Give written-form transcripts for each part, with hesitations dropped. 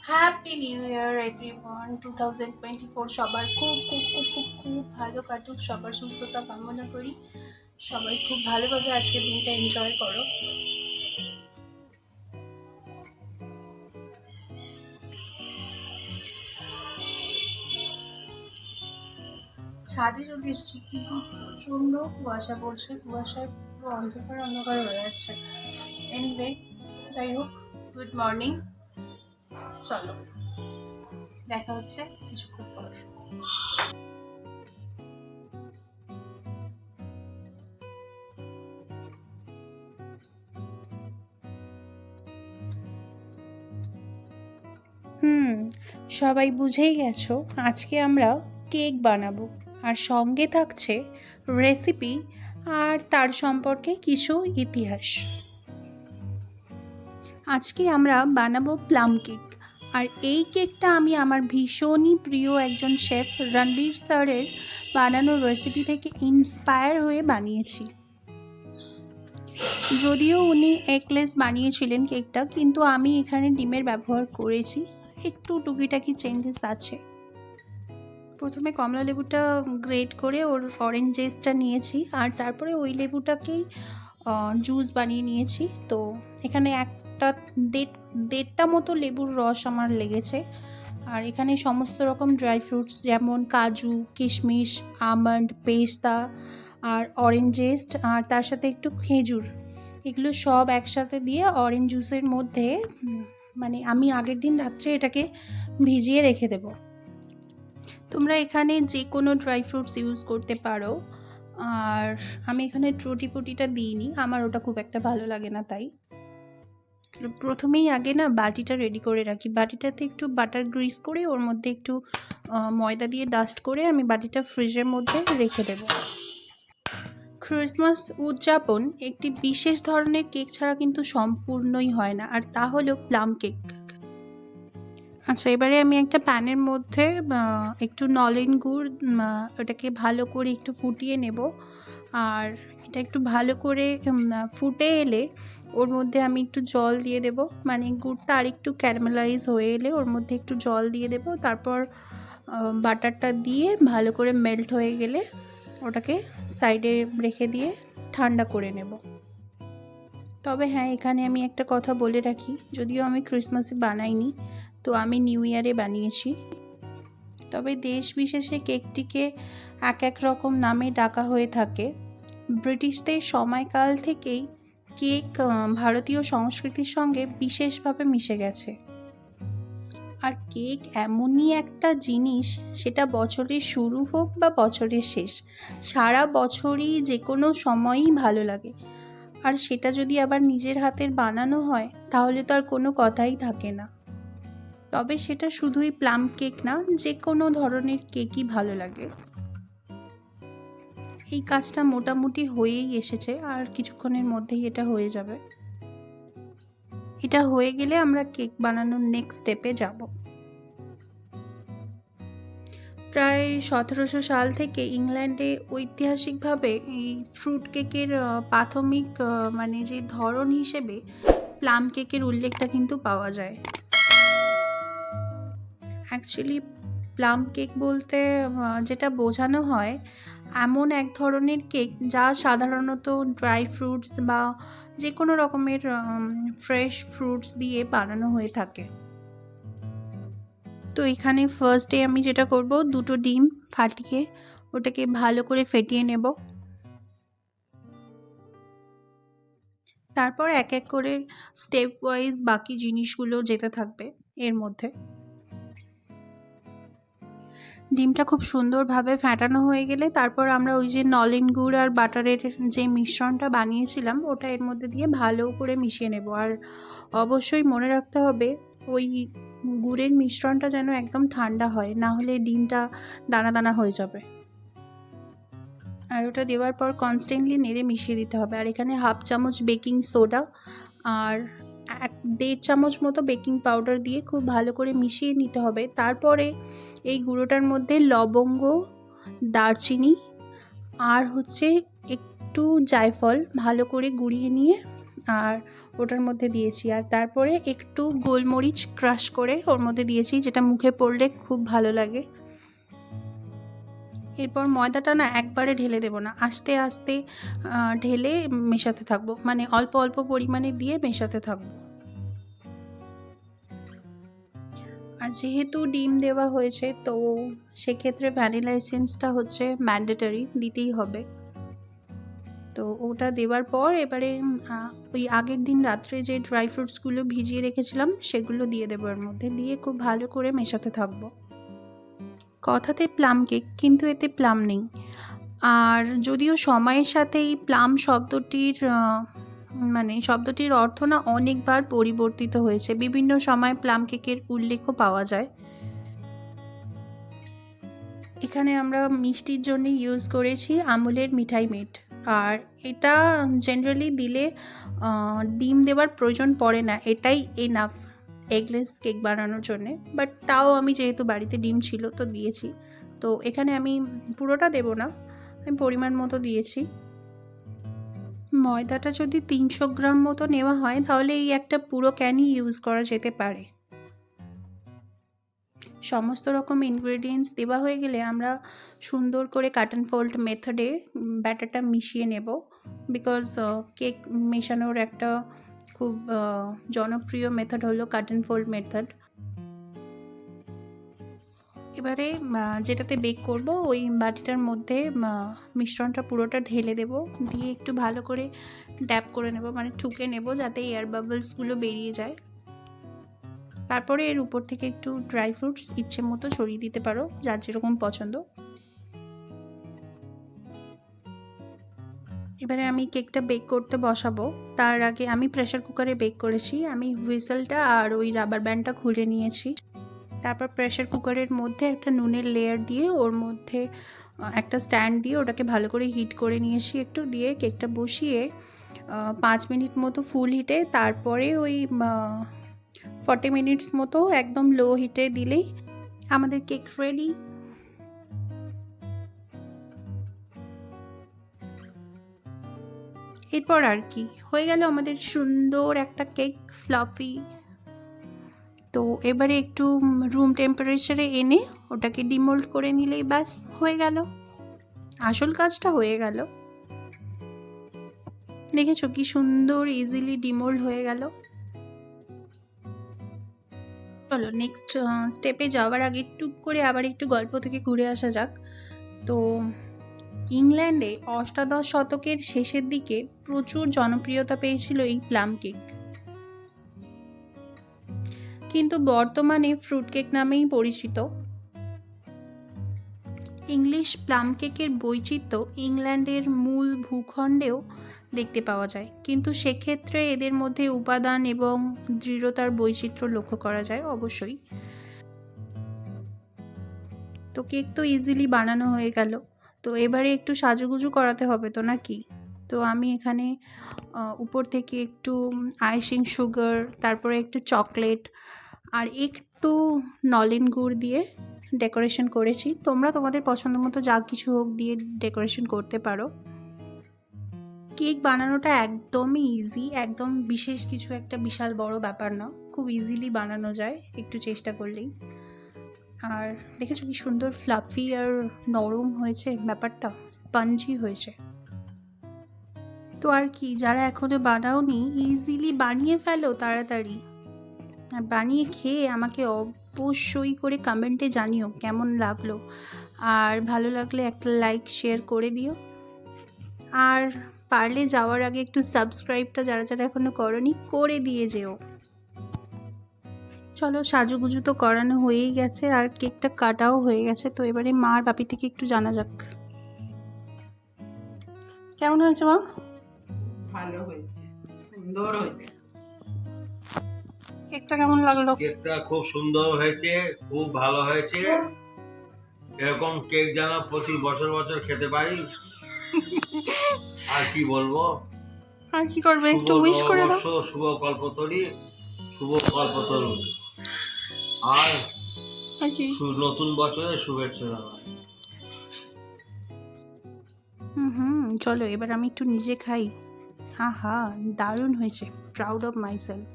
Happy new year everyone. 2024 সবার খুব খুব খুব খুব খুব ভালো কাটুক। সবার সুস্থতা কামনা করি। সবাই খুব ভালোভাবে আজকের দিনটা এনজয় করো। ছাদে চলে এসেছি, কিন্তু প্রচণ্ড কুয়াশা পড়ছে। কুয়াশায় পুরো অন্ধকার অন্ধকার হয়ে যাচ্ছে। এনিওয়ে, যাই হোক, গুড মর্নিং। চলো, দেখা হচ্ছে কিছুক্ষণ পর। হুম, সবাই বুঝেই গেছো আজকে আমরা কেক বানাবো, আর সঙ্গে থাকছে রেসিপি আর তার সম্পর্কে কিছু ইতিহাস। আজকে আমরা বানাবো প্লাম কেক। আর এই কেকটা আমি আমার ভীষণই প্রিয় একজন শেফ রণবীর স্যারের বানানোর রেসিপি থেকে ইন্সপায়ার হয়ে বানিয়েছি। যদিও উনি এগলেস বানিয়েছিলেন কেকটা, কিন্তু আমি এখানে ডিমের ব্যবহার করেছি। একটু টুকিটাকি চেঞ্জেস আছে। প্রথমে কমলা লেবুটা গ্রেট করে ওর অরেঞ্জ জেসটা নিয়েছি, আর তারপরে ওই লেবুটাকেই জুস বানিয়ে নিয়েছি। তো এখানে একটা দেড়টা মতো লেবুর রস আমার লেগেছে। আর এখানে সমস্ত রকম ড্রাই ফ্রুটস যেমন কাজু, কিশমিশ, আমন্ড, পেস্তা আর অরেঞ্জ জেস্ট, আর তার সাথে একটু খেজুর, এগুলো সব একসাথে দিয়ে অরেঞ্জ জুসের মধ্যে মানে আমি আগের দিন রাত্রে এটাকে ভিজিয়ে রেখে দেবো। তোমরা এখানে যে কোনো ড্রাই ফ্রুটস ইউজ করতে পারো। আর আমি এখানে টুটি ফুটিটা দিইনি, আমার ওটা খুব একটা ভালো লাগে না। তাই প্রথমেই আগে না বাটিটা রেডি করে রাখি। বাটিটাতে একটু বাটার গ্রিস করে ওর মধ্যে একটু ময়দা দিয়ে ডাস্ট করে আমি বাটিটা ফ্রিজের মধ্যে রেখে দেব। ক্রিসমাস উদযাপন একটি বিশেষ ধরনের কেক ছাড়া কিন্তু সম্পূর্ণই হয় না, আর তা হলো প্লাম কেক। আচ্ছা, এবারে আমি একটা প্যানের মধ্যে একটু নলেন গুড়, ওটাকে ভালো করে একটু ফুটিয়ে নেব। আর এটা একটু ভালো করে ফুটে এলে ওর মধ্যে আমি একটু জল দিয়ে দেব। মানে গুড়টা আর একটু ক্যারামেলাইজ হয়ে এলে ওর মধ্যে একটু জল দিয়ে দেব। তারপর বাটারটা দিয়ে ভালো করে মেল্ট হয়ে গেলে ওটাকে সাইডে রেখে দিয়ে ঠান্ডা করে নেব। তবে হ্যাঁ, এখানে আমি একটা কথা বলে রাখি, যদিও আমি ক্রিসমাসে বানাইনি, তো আমি নিউ ইয়ারে বানিয়েছি। তবে দেশ বিশেষে কেকটিকে এক এক রকম নামে ডাকা হয়ে থাকে। ব্রিটিশদের সময়কাল থেকেই কেক ভারতীয় সংস্কৃতির সঙ্গে বিশেষভাবে মিশে গেছে। আর কেক এমনই একটা জিনিস, সেটা বছরের শুরু হোক বা বছরের শেষ, সারা বছরই যে কোনো সময়ই ভালো লাগে। আর সেটা যদি আবার নিজের হাতের বানানো হয় তাহলে তো আর কোনো কথাই থাকে না। তবে সেটা শুধুই প্লাম কেক না, যে কোনো ধরনের কেকই ভালো লাগে। এই কাজটা মোটামুটি হয়েই এসেছে, আর কিছুক্ষণের মধ্যেই এটা হয়ে যাবে। এটা হয়ে গেলে আমরা কেক বানানোর নেক্সট স্টেপে যাব। প্রায় 1700 সাল থেকে ইংল্যান্ডে ঐতিহাসিকভাবে এই ফ্রুট কেকের প্রাথমিক মানে যে ধরন হিসেবে প্লাম কেকের উল্লেখটা কিন্তু পাওয়া যায়। অ্যাকচুয়ালি প্লাম কেক বলতে যেটা বোঝানো হয়, এমন এক ধরনের কেক যা সাধারণত ড্রাই ফ্রুটস বা যে কোনো রকমের ফ্রেশ ফ্রুটস দিয়ে বানানো হয়ে থাকে। তো এখানে ফার্স্টে আমি যেটা করব, দুটো ডিম ফাটিয়ে ওটাকে ভালো করে ফেটিয়ে নেব। তারপর এক এক করে স্টেপ ওয়াইজ বাকি জিনিসগুলো যেতে থাকবে এর মধ্যে। ডিমটা খুব সুন্দরভাবে ফেটানো হয়ে গেলে তারপর আমরা ওই যে নলেন গুড় আর বাটারের যে মিশ্রণটা বানিয়েছিলাম ওটা এর মধ্যে দিয়ে ভালো করে মিশিয়ে নেব। আর অবশ্যই মনে রাখতে হবে ওই গুড়ের মিশ্রণটা যেন একদম ঠান্ডা হয়, না হলে ডিমটা দানা দানা হয়ে যাবে। আর ওটা দেওয়ার পর কনস্ট্যান্টলি নেড়ে মিশিয়ে দিতে হবে। আর এখানে হাফ চামচ বেকিং সোডা আর 1.5 চামচ মতো বেকিং পাউডার দিয়ে খুব ভালো করে মিশিয়ে নিতে হবে। তারপরে এই গুঁড়োটার মধ্যে লবঙ্গ, দারচিনি আর হচ্ছে একটু জায়ফল ভালো করে গুঁড়িয়ে নিয়ে আর ওটার মধ্যে দিয়েছি, আর তারপরে একটু গোলমরিচ ক্রাশ করে ওর মধ্যে দিয়েছি, যেটা মুখে পড়লে খুব ভালো লাগে। এরপর ময়দাটা না একবারে ঢেলে দেবো না, আস্তে আস্তে ঢেলে মেশাতে থাকবো, মানে অল্প অল্প পরিমাণে দিয়ে মেশাতে থাকবো। আর যেহেতু ডিম দেওয়া হয়েছে তো সেক্ষেত্রে ভ্যানিলা এসেন্সটা হচ্ছে ম্যান্ডেটরি, দিতেই হবে। তো ওটা দেওয়ার পর এবারে ওই আগের দিন রাত্রে যে ড্রাই ফ্রুটসগুলো ভিজিয়ে রেখেছিলাম সেগুলো দিয়ে দেবো এর মধ্যে, দিয়ে খুব ভালো করে মেশাতে থাকবো। কথাতে প্লাম কেক, কিন্তু এতে প্লাম নেই। আর যদিও সময়ের সাথে এই প্লাম শব্দটির শব্দটির অর্থ না অনেকবার পরিবর্তিত হয়েছে, বিভিন্ন সময় প্লাম কেকের উল্লেখও পাওয়া যায়। এখানে আমরা মিষ্টির জন্য ইউজ করেছি আমুলের মিঠাই মেট, আর এটা জেনারেলি দিলে ডিম দেওয়ার প্রয়োজন পড়ে না, এটাই এনাফ এগলেস কেক বানানোর জন্যে। বাট তাও আমি যেহেতু বাড়িতে ডিম ছিল তো দিয়েছি। তো এখানে আমি পুরোটা দেব না, আমি পরিমাণ মতো দিয়েছি। ময়দাটা যদি 300 গ্রাম মতো নেওয়া হয় তাহলে এই একটা পুরো ক্যানই ইউজ করা যেতে পারে। সমস্ত রকম ইনগ্রেডিয়েন্টস দেওয়া হয়ে গেলে আমরা সুন্দর করে কাট অ্যান্ড ফোল্ড মেথডে ব্যাটারটা মিশিয়ে নেব, বিকজ কেক মেশানোর একটা খুব জনপ্রিয় মেথড হলো কাট অ্যান্ড ফোল্ড মেথড। এবারে যেটাতে বেক করব ওই বাটিটার মধ্যে মিশ্রণটা পুরোটা ঢেলে দেব, দিয়ে একটু ভালো করে ড্যাপ করে নেব, মানে ঠুকে নেব যাতে এয়ার বাবলসগুলো বেরিয়ে যায়। তারপরে এর উপর থেকে একটু ড্রাই ফ্রুটস ইচ্ছে মতো ছড়িয়ে দিতে পারো, যার যেরকম পছন্দ। এবারে আমি কেকটা বেক করতে বসাবো, তার আগে আমি প্রেসার কুকারে বেক করেছি। আমি হুইসেলটা আর ওই রাবার ব্যান্ডটা খুলে নিয়েছি। তারপর প্রেসার কুকারের মধ্যে একটা নুনের লেয়ার দিয়ে ওর মধ্যে একটা স্ট্যান্ড দিয়ে ওটাকে ভালো করে হিট করে নিয়েছি একটু, দিয়ে কেকটা বসিয়ে 5 মিনিট মতো ফুল হিটে, তারপরে ওই 40 মিনিটস মতো একদম লো হিটে দিলেই আমাদের কেক রেডি। এরপর আর কি, হয়ে গেল আমাদের সুন্দর একটা কেক, ফ্লাফি। তো এবারে একটু রুম টেম্পারেচারে এনে ওটাকে ডিমোল্ড করে নিলেই ব্যাস হয়ে গেল, আসল কাজটা হয়ে গেল। দেখেছো কি সুন্দর ইজিলি ডিমোল্ড হয়ে গেল। চলো নেক্সট স্টেপে যাওয়ার আগে টুক করে আবার একটু গল্প থেকে ঘুরে আসা যাক। তো ইংল্যান্ডে অষ্টাদশ শতকের শেষের দিকে প্রচুর জনপ্রিয়তা পেয়েছিল এই প্লাম কেক, কিন্তু বর্তমানে ফ্রুট কেক নামেই পরিচিত। ইংলিশ প্লাম কেকের বৈচিত্র্য ইংল্যান্ডের মূল ভূখণ্ডেও দেখতে পাওয়া যায়, কিন্তু সেক্ষেত্রে এদের মধ্যে উপাদান এবং দৃঢ়তার বৈচিত্র্য লক্ষ্য করা যায় অবশ্যই। তো কেক তো ইজিলি বানানো হয়ে গেল, তো এবারে একটু সাজুগুজু করাতে হবে তো নাকি। তো আমি এখানে উপর থেকে একটু আইসিং সুগার, তারপরে একটু চকলেট আর একটু নলেন গুড় দিয়ে ডেকোরেশন করেছি। তোমরা তোমাদের পছন্দ মতো যা কিছু হোক দিয়ে ডেকোরেশন করতে পারো। কেক বানানোটা একদমই ইজি, একদম বিশেষ কিছু একটা বিশাল বড় ব্যাপার না, খুব ইজিলি বানানো যায় একটু চেষ্টা করলেই। আর দেখেছো কি সুন্দর ফ্লাফি আর নরম হয়েছে, ব্যাপারটা স্পঞ্জি হয়েছে। তো আর কি, যারা এখনো বানাওনি ইজিলি বানিয়ে ফেলো তাড়াতাড়ি, আর বানিয়ে খেয়ে আমাকে অবশ্যই করে কমেন্টে জানিও কেমন লাগলো, আর ভালো লাগলে একটা লাইক শেয়ার করে দিও, আর পারলে যাওয়ার আগে একটু সাবস্ক্রাইবটা যারা যারা এখনো করনি করে দিয়ে যেও। চলো সাজুগুজু তো করানো হয়েই গেছে আর কেকটা কাটাও হয়ে গেছে, তো এবারে মার বাপি থেকে একটু জানা যাক কেমন হয়েছে মা। ভালো হয়েছে, সুন্দর হয়েছে। কেকটা কেমন লাগলো? কেকটা খুব সুন্দর হয়েছে, খুব ভালো হয়েছে। এরকম কেক যেন প্রতি বছর বছর খেতে পারি। আর কি বলবো, আর কি করবে, একটু শুভ উইশ করে দাও। নববর্ষ, শুভ কল্পতরী, শুভ কল্পতরু, আর কি নতুন বছরের শুভেচ্ছা জানাই। চলো এবার আমি একটু নিজে খাই, আহা, দারুণ হয়েছে, প্রাউড অফ মাই সেলফ।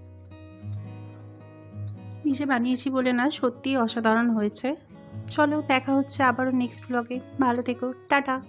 নিজে বানিয়েছি বলে না, সত্যিই অসাধারণ হয়েছে। চলো দেখা হচ্ছে আবারও নেক্সট ব্লগে, ভালো থেকো, টাটা।